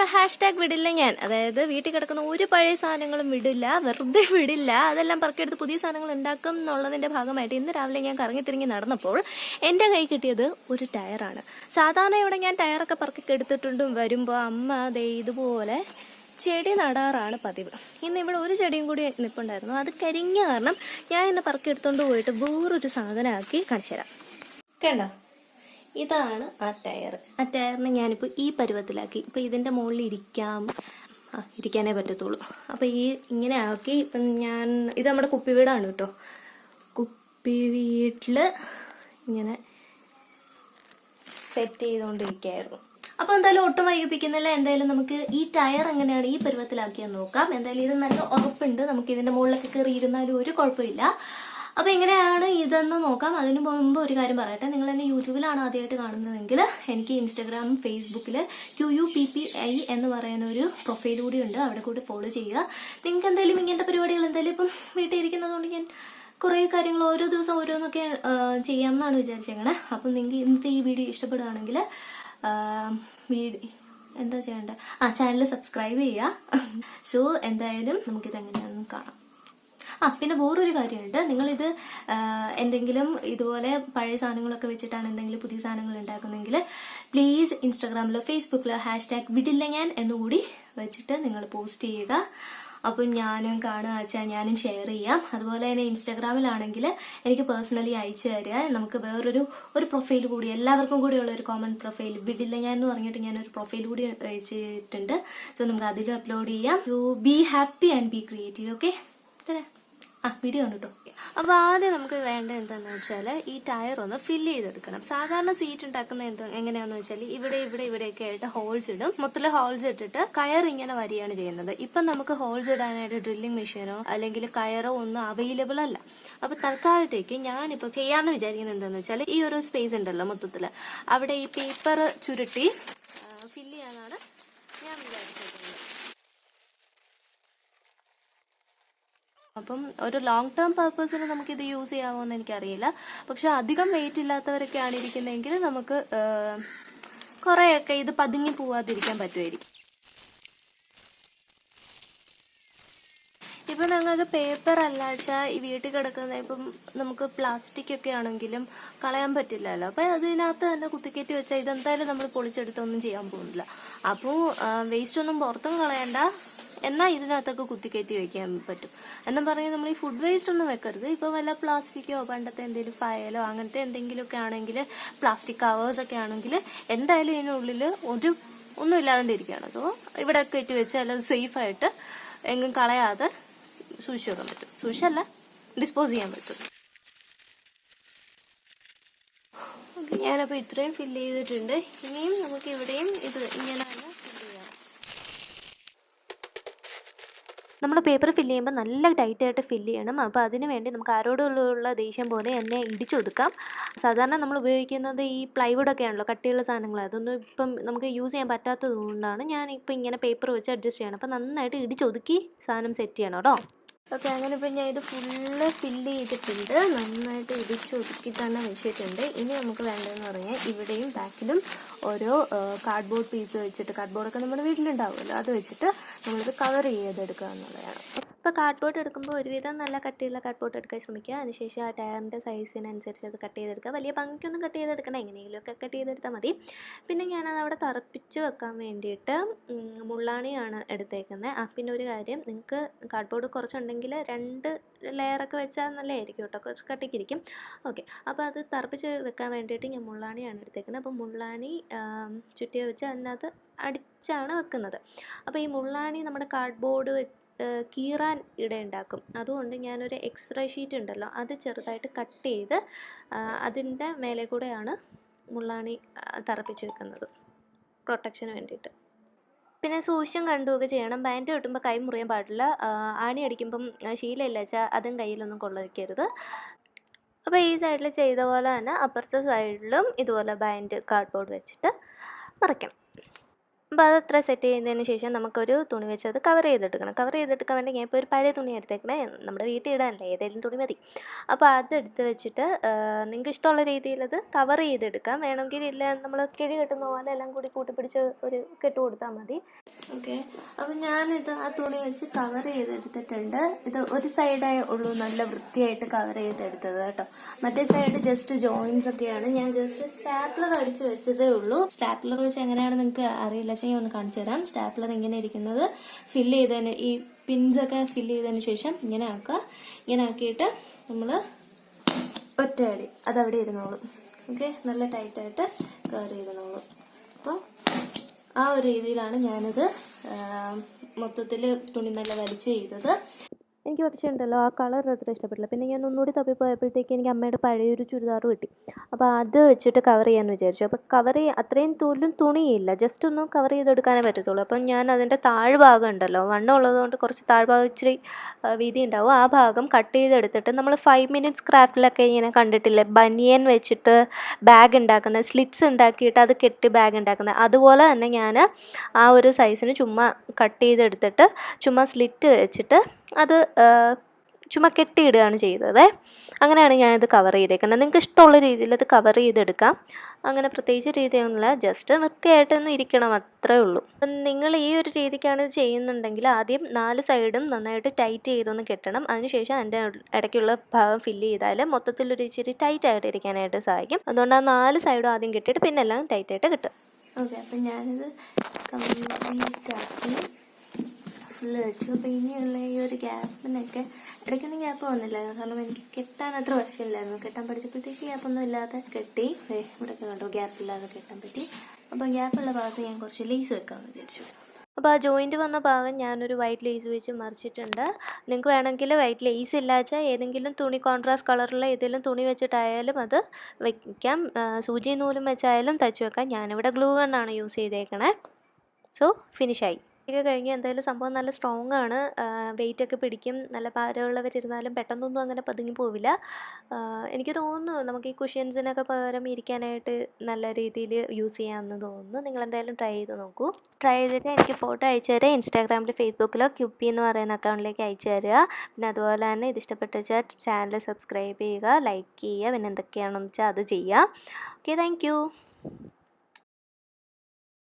നമ്മുടെ #, വിടില്ല ഞാൻ. അതായത് വീട്ടിൽ കിടക്കുന്ന ഒരു പഴയ സാധനങ്ങളും വിടില്ല, വെറുതെ വിടില്ല. അതെല്ലാം പറക്കിയെടുത്ത് പുതിയ സാധനങ്ങൾ ഉണ്ടാക്കും എന്നുള്ളതിൻ്റെ ഭാഗമായിട്ട് ഇന്ന് രാവിലെ ഞാൻ കറങ്ങിത്തിരിഞ്ഞ് നടന്നപ്പോൾ എൻ്റെ കൈ കിട്ടിയത് ഒരു ടയറാണ്. സാധാരണ ഇവിടെ ഞാൻ ടയറൊക്കെ പറക്കിയെടുത്തിട്ടുണ്ടും വരുമ്പോൾ അമ്മ ദേ ഇതുപോലെ ചെടി നടാറാണ് പതിവ്. ഇന്ന് ഇവിടെ ഒരു ചെടിയും കൂടി നിൽപ്പുണ്ടായിരുന്നു. അത് കരിഞ്ഞ കാരണം ഞാൻ ഇന്ന് പറക്കിയെടുത്തോണ്ട് പോയിട്ട് വേറൊരു സാധനമാക്കി കാണിച്ചു തരാം. കേട്ടോ, ഇതാണ് ആ ടയർ. ആ ടയറിനെ ഞാനിപ്പോൾ ഈ പരുവത്തിലാക്കി. ഇപ്പോൾ ഇതിൻ്റെ മുകളിൽ ഇരിക്കാനേ പറ്റത്തുള്ളൂ. അപ്പോൾ ഇങ്ങനെ ആക്കി. ഇപ്പം ഇത് നമ്മുടെ കുപ്പി വീടാണ് കേട്ടോ. കുപ്പി വീട്ടിൽ ഇങ്ങനെ സെറ്റ് ചെയ്തുകൊണ്ടിരിക്കുകയായിരുന്നു. അപ്പോൾ എന്തായാലും ഒട്ടും വൈകിപ്പിക്കുന്നില്ല. എന്തായാലും നമുക്ക് ഈ ടയർ എങ്ങനെയാണ് ഈ പരുവത്തിലാക്കിയാൽ നോക്കാം. എന്തായാലും ഇത് നല്ല ഉറപ്പുണ്ട്. നമുക്ക് ഇതിൻ്റെ മുകളിലൊക്കെ കയറി ഇരുന്നാലും ഒരു കുഴപ്പമില്ല. അപ്പോൾ എങ്ങനെയാണ് ഇതെന്ന് നോക്കാം. അതിന് മുമ്പ് ഒരു കാര്യം പറയട്ടെ. നിങ്ങൾ എന്നെ യൂട്യൂബിലാണ് ആദ്യമായിട്ട് കാണുന്നതെങ്കിൽ എനിക്ക് ഇൻസ്റ്റാഗ്രാമും ഫേസ്ബുക്കിൽ QUPPI എന്ന് പറയുന്ന ഒരു പ്രൊഫൈൽ കൂടി ഉണ്ട്. അവിടെ കൂടി ഫോളോ ചെയ്യുക. നിങ്ങൾക്ക് എന്തായാലും ഇങ്ങനത്തെ പരിപാടികൾ എന്തായാലും ഇപ്പം വീട്ടിൽ ഇരിക്കുന്നതുകൊണ്ട് ഞാൻ കുറേ കാര്യങ്ങൾ ഓരോ ദിവസം ഓരോന്നൊക്കെ ചെയ്യാമെന്നാണ് വിചാരിച്ചേക്കണേ. അപ്പം നിങ്ങൾക്ക് ഇന്നത്തെ ഈ വീഡിയോ ഇഷ്ടപ്പെടുകയാണെങ്കിൽ എന്താ ചെയ്യേണ്ടത്? ചാനൽ സബ്സ്ക്രൈബ് ചെയ്യുക. സോ എന്തായാലും നമുക്കിത് എങ്ങനെയാണെന്ന് കാണാം. പിന്നെ വേറൊരു കാര്യമുണ്ട്. നിങ്ങളിത് എന്തെങ്കിലും ഇതുപോലെ പഴയ സാധനങ്ങളൊക്കെ വെച്ചിട്ടാണ് എന്തെങ്കിലും പുതിയ സാധനങ്ങൾ ഉണ്ടാക്കുന്നതെങ്കിൽ പ്ലീസ് ഇൻസ്റ്റാഗ്രാമിലോ ഫേസ്ബുക്കിലോ #, വിടില്ല ഞാൻ എന്നുകൂടി വെച്ചിട്ട് നിങ്ങൾ പോസ്റ്റ് ചെയ്യുക. അപ്പം ഞാനും കാണുക, ഞാനും ഷെയർ ചെയ്യാം. അതുപോലെ തന്നെ ഇൻസ്റ്റാഗ്രാമിലാണെങ്കിൽ എനിക്ക് പേഴ്സണലി അയച്ചു തരിക. നമുക്ക് വേറൊരു പ്രൊഫൈൽ കൂടി, എല്ലാവർക്കും കൂടിയുള്ള ഒരു കോമൺ പ്രൊഫൈൽ, വിടില്ല ഞാൻ എന്ന് പറഞ്ഞിട്ട് ഞാനൊരു പ്രൊഫൈൽ കൂടി അയച്ചിട്ടുണ്ട്. സോ നമുക്ക് അതിലും അപ്ലോഡ് ചെയ്യാം. To be happy and be creative. Okay, video ആണ് കേട്ടോ. അപ്പോൾ ആദ്യം നമുക്ക് വേണ്ടത് എന്താണെന്ന് വെച്ചാൽ ഈ ടയർ ഒന്ന് ഫില്ല് ചെയ്തെടുക്കണം. സാധാരണ സീറ്റ് ഉണ്ടാക്കുന്ന എങ്ങനെയാണെന്ന് വെച്ചാൽ ഇവിടെയൊക്കെ ആയിട്ട് ഹോൾസ് ഇടും. മൊത്തത്തിൽ ഹോൾസ് ഇട്ടിട്ട് കയർ ഇങ്ങനെ വരികയാണ് ചെയ്യുന്നത്. ഇപ്പം നമുക്ക് ഹോൾസ് ഇടാനായിട്ട് ഡ്രില്ലിംഗ് മെഷീനോ അല്ലെങ്കിൽ കയറോ ഒന്നും അവൈലബിൾ അല്ല. അപ്പൊ തൽക്കാലത്തേക്ക് ഞാനിപ്പോ ചെയ്യാന്ന് വിചാരിക്കുന്നത് എന്താണെന്ന് വെച്ചാൽ ഈ ഒരു സ്പേസ് ഉണ്ടല്ലോ മൊത്തത്തിൽ, അവിടെ ഈ പേപ്പർ ചുരുട്ടി ഫില്ല് ചെയ്യാനാണ് ഞാൻ വിചാരിച്ചിരിക്കുന്നത്. അപ്പം ഒരു ലോങ് ടേം പർപ്പസിന് നമുക്കിത് യൂസ് ചെയ്യാമോന്ന് എനിക്കറിയില്ല. പക്ഷെ അധികം വെയിറ്റ് ഇല്ലാത്തവരൊക്കെ ആണ് ഇരിക്കുന്നതെങ്കിൽ നമുക്ക് കുറേയൊക്കെ ഇത് പതുങ്ങി പോവാതിരിക്കാൻ പറ്റുമായിരിക്കും. ഇപ്പം ഞങ്ങൾക്ക് പേപ്പർ അല്ലാച്ചാൽ ഈ വീട്ടിൽ കിടക്കുന്ന ഇപ്പം നമുക്ക് പ്ലാസ്റ്റിക് ഒക്കെ ആണെങ്കിലും കളയാൻ പറ്റില്ലല്ലോ. അപ്പം അതിനകത്ത് തന്നെ കുത്തിക്കയറ്റി വെച്ചാൽ ഇതെന്തായാലും നമ്മൾ പൊളിച്ചെടുത്തൊന്നും ചെയ്യാൻ പോകുന്നില്ല. അപ്പോൾ വേസ്റ്റ് ഒന്നും പുറത്തും കളയണ്ട, എന്നാൽ ഇതിനകത്തൊക്കെ കുത്തിക്കയറ്റി വെക്കാൻ പറ്റും. എന്നും പറഞ്ഞ് നമ്മൾ ഈ ഫുഡ് വേസ്റ്റ് ഒന്നും വെക്കരുത്. ഇപ്പൊ വല്ല പ്ലാസ്റ്റിക്കോ പണ്ടത്തെ എന്തെങ്കിലും ഫയലോ അങ്ങനത്തെ എന്തെങ്കിലുമൊക്കെ ആണെങ്കിൽ, പ്ലാസ്റ്റിക് കവേഴ്സൊക്കെ ആണെങ്കിൽ എന്തായാലും ഇതിനുള്ളിൽ ഒന്നും ഇല്ലാണ്ടിരിക്കുകയാണ്. സോ ഇവിടെ കയറ്റി വെച്ചാൽ അത് സേഫായിട്ട് എങ്ങും കളയാതെ സൂക്ഷിച്ചു വെക്കാൻ പറ്റും. സൂക്ഷിച്ചല്ല, ഡിസ്പോസ് ചെയ്യാൻ പറ്റും. ഞാനപ്പോൾ ഇത്രയും ഫില്ല് ചെയ്തിട്ടുണ്ട്. ഇനിയും നമുക്ക് ഇവിടെയും ഇത് ഇങ്ങനെ തന്നെ ഫില്ല് ചെയ്യാം. നമ്മൾ പേപ്പർ ഫില്ല് ചെയ്യുമ്പോൾ നല്ല ടൈറ്റായിട്ട് ഫില്ല് ചെയ്യണം. അപ്പോൾ അതിന് വേണ്ടി നമുക്ക് ആരോടുള്ള ദേഷ്യം പോലെ എന്നെ ഇടിച്ചൊതുക്കാം. സാധാരണ നമ്മൾ ഉപയോഗിക്കുന്നത് ഈ പ്ലൈവുഡൊക്കെ ആണല്ലോ, കട്ടിയുള്ള സാധനങ്ങൾ. അതൊന്നും ഇപ്പം നമുക്ക് യൂസ് ചെയ്യാൻ പറ്റാത്തത് കൊണ്ടാണ് ഞാനിപ്പോൾ ഇങ്ങനെ പേപ്പർ വെച്ച് അഡ്ജസ്റ്റ് ചെയ്യണം. അപ്പോൾ നന്നായിട്ട് ഇടിച്ചൊതുക്കി സാധനം സെറ്റ് ചെയ്യണം കേട്ടോ. ഓക്കെ, അങ്ങനെ ഇപ്പം ഞാൻ ഇത് ഫുള്ള് ഫില്ല് ചെയ്തിട്ടുണ്ട്. നന്നായിട്ട് ഇടിച്ചൊതുക്കി തന്നെ വെച്ചിട്ടുണ്ട്. ഇനി നമുക്ക് വേണ്ടതെന്ന് പറഞ്ഞാൽ ഇവിടെയും ബാക്കിലും ഓരോ കാർഡ്ബോർഡ് പീസ് വെച്ചിട്ട്, കാർഡ്ബോർഡൊക്കെ നമ്മുടെ വീട്ടിലുണ്ടാവുമല്ലോ, അത് വെച്ചിട്ട് നമ്മളിത് കവർ ചെയ്തെടുക്കുക എന്നുള്ളതാണ്. ഇപ്പോൾ കാർഡ്ബോർഡ് എടുക്കുമ്പോൾ ഒരുവിധം നല്ല കട്ടിയുള്ള കാർഡ്ബോർഡ് എടുക്കാൻ ശ്രമിക്കുക. അതിനുശേഷം ആ ടയറിൻ്റെ സൈസിനനുസരിച്ച് അത് കട്ട് ചെയ്തെടുക്കുക. വലിയ ഭംഗിക്കൊന്നും കട്ട് ചെയ്തെടുക്കണം, എങ്ങനെയെങ്കിലുമൊക്കെ കട്ട് ചെയ്തെടുത്താൽ മതി. പിന്നെ ഞാനത് അവിടെ തറപ്പിച്ച് വെക്കാൻ വേണ്ടിയിട്ട് മുള്ളാണിയാണ് എടുത്തേക്കുന്നത്. പിന്നെ ഒരു കാര്യം, നിങ്ങൾക്ക് കാർഡ്ബോർഡ് കുറച്ചുണ്ടെങ്കിൽ 2 ലെയറൊക്കെ വെച്ചാൽ നല്ലതായിരിക്കും കേട്ടോ, കുറച്ച് കട്ടിക്കിരിക്കും. ഓക്കെ, അപ്പോൾ അത് തറപ്പിച്ച് വെക്കാൻ വേണ്ടിയിട്ട് ഞാൻ മുള്ളാണിയാണ് എടുത്തേക്കുന്നത്. അപ്പോൾ മുള്ളാണി ചുറ്റിയ വെച്ച് അതിനകത്ത് അടിച്ചാണ് വെക്കുന്നത്. അപ്പോൾ ഈ മുള്ളാണി നമ്മുടെ കാർഡ്ബോർഡ് കീറാൻ ഇടയുണ്ടാക്കും. അതുകൊണ്ട് ഞാനൊരു എക്സ്റേ ഷീറ്റ് ഉണ്ടല്ലോ, അത് ചെറുതായിട്ട് കട്ട് ചെയ്ത് അതിൻ്റെ മേലെ കൂടെയാണ് മുള്ളാണി തറപ്പിച്ച് വെക്കുന്നത്, പ്രൊട്ടക്ഷന് വേണ്ടിയിട്ട്. പിന്നെ സൂക്ഷ്യം കണ്ടുമൊക്കെ ചെയ്യണം. ബാൻഡ് കിട്ടുമ്പോൾ കൈ മുറിയാൻ പാടില്ല. ആണി അടിക്കുമ്പം ശീലമില്ല വെച്ചാൽ അതും കയ്യിലൊന്നും കൊള്ളിക്കരുത്. അപ്പോൾ ഈ സൈഡിൽ ചെയ്ത പോലെ തന്നെ അപ്പുറത്തെ സൈഡിലും ഇതുപോലെ ബാൻഡ് കാർഡ്ബോർഡ് വെച്ചിട്ട് മറയ്ക്കണം. അപ്പോൾ അതത്ര സെറ്റ് ചെയ്യുന്നതിന് ശേഷം നമുക്കൊരു തുണി വെച്ച് അത് കവർ ചെയ്തെടുക്കണം. കവർ ചെയ്തെടുക്കാൻ വേണ്ടി ഞാൻ ഇപ്പോൾ ഒരു പഴയ തുണി എടുത്തേക്കണേ, നമ്മുടെ വീട്ടിൽ ഇടാനല്ലേ, ഏതെങ്കിലും തുണി മതി. അപ്പോൾ അതെടുത്ത് വെച്ചിട്ട് നിങ്ങൾക്ക് ഇഷ്ടമുള്ള രീതിയിൽ അത് കവർ ചെയ്തെടുക്കാം. വേണമെങ്കിൽ ഇല്ല നമ്മൾ കിഴി കെട്ടുന്ന പോലെ എല്ലാം കൂടി കൂട്ടിപ്പിടിച്ച് ഒരു കെട്ട് കൊടുത്താൽ മതി. ഓക്കെ, അപ്പോൾ ഞാനിത് ആ തുണി വെച്ച് കവർ ചെയ്തെടുത്തിട്ടുണ്ട്. ഇത് ഒരു സൈഡേ ഉള്ളൂ നല്ല വൃത്തിയായിട്ട് കവർ ചെയ്തെടുത്തത് കേട്ടോ. മറ്റേ സൈഡ് ജസ്റ്റ് ജോയിൻസ് ഒക്കെയാണ്. ഞാൻ ജസ്റ്റ് സ്റ്റാപ്ലർ അടിച്ച് വെച്ചതേ ഉള്ളൂ. സ്റ്റാപ്ലർ വെച്ച് എങ്ങനെയാണ് നിങ്ങൾക്ക് അറിയില്ല, ഞാൻ ഒന്ന് കാണിച്ചു തരാം. സ്റ്റാപ്ലർ ഇങ്ങനെ ഇരിക്കുന്നത് ഫില്ല് ചെയ്തതിന്, ഈ പിൻസൊക്കെ ഫില്ല് ചെയ്തതിന് ശേഷം ഇങ്ങനെ ആക്കുക. ഇങ്ങനെ ആക്കിയിട്ട് നമ്മൾ ഒറ്റയടി അതവിടെ ഇരുന്നോളും. ഓക്കെ, നല്ല ടൈറ്റായിട്ട് കയറി ഇരുന്നോളും. അപ്പോൾ ആ ഒരു രീതിയിലാണ് ഞാനിത് മൊത്തത്തിൽ തുണി നല്ല വലിച്ച് ചെയ്തത്. എനിക്ക് പക്ഷേ ഉണ്ടല്ലോ ആ കളർ അത്ര ഇഷ്ടപ്പെട്ടില്ല. പിന്നെ ഞാൻ ഒന്നുകൂടി തപ്പിപ്പോയപ്പോഴത്തേക്ക് എനിക്ക് അമ്മയുടെ പഴയൊരു ചുരിദാർ കിട്ടി. അപ്പോൾ അത് വെച്ചിട്ട് കവർ ചെയ്യാമെന്ന് വിചാരിച്ചു. അപ്പോൾ കവർ അത്രയും തുണിയില്ല, ജസ്റ്റ് ഒന്ന് കവർ ചെയ്തെടുക്കാനേ പറ്റത്തുള്ളൂ. അപ്പം ഞാൻ അതിൻ്റെ താഴ്ഭാഗം ഉണ്ടല്ലോ, വണ്ണം ഉള്ളതുകൊണ്ട് കുറച്ച് താഴ്ഭാഗം ഇച്ചിരി വീതി ഉണ്ടാവും. ആ ഭാഗം കട്ട് ചെയ്തെടുത്തിട്ട് നമ്മൾ 5 മിനിറ്റ്സ് ക്രാഫ്റ്റിലൊക്കെ ഇങ്ങനെ കണ്ടിട്ടില്ലേ, ബനിയൻ വെച്ചിട്ട് ബാഗ് ഉണ്ടാക്കുന്നത്, സ്ലിറ്റ്സ് ഉണ്ടാക്കിയിട്ട് അത് കെട്ടി ബാഗ് ഉണ്ടാക്കുന്നത്, അതുപോലെ തന്നെ ഞാൻ ആ ഒരു സൈസിന് ചുമ്മാ കട്ട് ചെയ്തെടുത്തിട്ട് ചുമ്മാ സ്ലിറ്റ് വെച്ചിട്ട് അത് ചുമ്മാ കെട്ടിയിടുകയാണ് ചെയ്തത്. അങ്ങനെയാണ് ഞാനിത് കവർ ചെയ്തേക്കുന്നത്. നിങ്ങൾക്ക് ഇഷ്ടമുള്ള രീതിയിൽ അത് കവർ ചെയ്തെടുക്കാം. അങ്ങനെ പ്രത്യേകിച്ച് രീതിയൊന്നുമില്ല, ജസ്റ്റ് വൃത്തിയായിട്ടൊന്ന് ഇരിക്കണം, അത്രേ ഉള്ളൂ. അപ്പം നിങ്ങൾ ഈ ഒരു രീതിക്കാണ് ഇത് ചെയ്യുന്നുണ്ടെങ്കിൽ ആദ്യം 4 സൈഡും നന്നായിട്ട് ടൈറ്റ് ചെയ്തൊന്ന് കെട്ടണം. അതിനുശേഷം അതിൻ്റെ ഇടയ്ക്കുള്ള ഭാഗം ഫില്ല് ചെയ്താൽ മൊത്തത്തിലൊരു ഇച്ചിരി ടൈറ്റായിട്ട് ഇരിക്കാനായിട്ട് സഹായിക്കും. അതുകൊണ്ട് ആ 4 സൈഡും ആദ്യം കെട്ടിയിട്ട് പിന്നെ എല്ലാം ടൈറ്റായിട്ട് കിട്ടും. ഓക്കെ, അപ്പം ഞാനിത് കംപ്ലീറ്റ് ആക്കി ഫുള്ള് വെച്ചു. അപ്പോൾ ഇനിയുള്ള ഈ ഒരു ഗ്യാപ്പിനൊക്കെ ഇടയ്ക്കൊന്നും ഗ്യാപ്പ് വന്നില്ലായിരുന്നു, കാരണം എനിക്ക് കെട്ടാൻ അത്ര വശമില്ലായിരുന്നു. കെട്ടാൻ പഠിച്ചപ്പോഴത്തേക്ക് ഗ്യാപ്പൊന്നും ഇല്ലാതെ കെട്ടി. ഇവിടെയൊക്കെ കണ്ടു, ഗ്യാപ്പില്ലാതെ കെട്ടാൻ പറ്റി. അപ്പോൾ ഗ്യാപ്പുള്ള ഭാഗത്ത് ഞാൻ കുറച്ച് ലേസ് വെക്കാമെന്ന് വിചാരിച്ചു. അപ്പോൾ ആ ജോയിൻറ്റ് വന്ന ഭാഗം ഞാനൊരു വൈറ്റ് ലേസ് വെച്ച് മറിച്ചിട്ടുണ്ട്. നിങ്ങൾക്ക് വേണമെങ്കിൽ വൈറ്റ് ലേസ് ഇല്ലാച്ചാൽ ഏതെങ്കിലും തുണി, കോൺട്രാസ്റ്റ് കളറുള്ള ഏതെങ്കിലും തുണി വെച്ചിട്ടായാലും അത് വയ്ക്കാം. സൂചി നൂലും വെച്ചായാലും തയ്ച്ച് വെക്കാം. ഞാനിവിടെ ഗ്ലൂ ഗണ്ണാണ് യൂസ് ചെയ്തേക്കണേ. സോ ഫിനിഷായി. ഒക്കെ കഴിഞ്ഞ് എന്തായാലും സംഭവം നല്ല സ്ട്രോങ് ആണ്. വെയിറ്റൊക്കെ പിടിക്കും. നല്ല ഭാരമുള്ളവരിരുന്നാലും പെട്ടെന്നൊന്നും അങ്ങനെ പതുങ്ങി പോവില്ല. എനിക്ക് തോന്നുന്നു നമുക്ക് ഈ കുഷ്യൻസിനൊക്കെ പകരം ഇരിക്കാനായിട്ട് നല്ല രീതിയിൽ യൂസ് ചെയ്യാമെന്ന് തോന്നുന്നു. നിങ്ങളെന്തായാലും ട്രൈ ചെയ്ത് നോക്കൂ. ട്രൈ ചെയ്തിട്ട് എനിക്ക് ഫോട്ടോ അയച്ചു തരാം. ഇൻസ്റ്റാഗ്രാമിൽ, ഫേസ്ബുക്കിലോ ക്യുപ്പി എന്ന് പറയുന്ന അക്കൗണ്ടിലേക്ക് അയച്ചു തരിക. പിന്നെ അതുപോലെ തന്നെ ഇത് ഇഷ്ടപ്പെട്ട വെച്ചാൽ ചാനൽ സബ്സ്ക്രൈബ് ചെയ്യുക, ലൈക്ക് ചെയ്യുക, പിന്നെ എന്തൊക്കെയാണെന്ന് വെച്ചാൽ അത് ചെയ്യുക. Okay, thank you.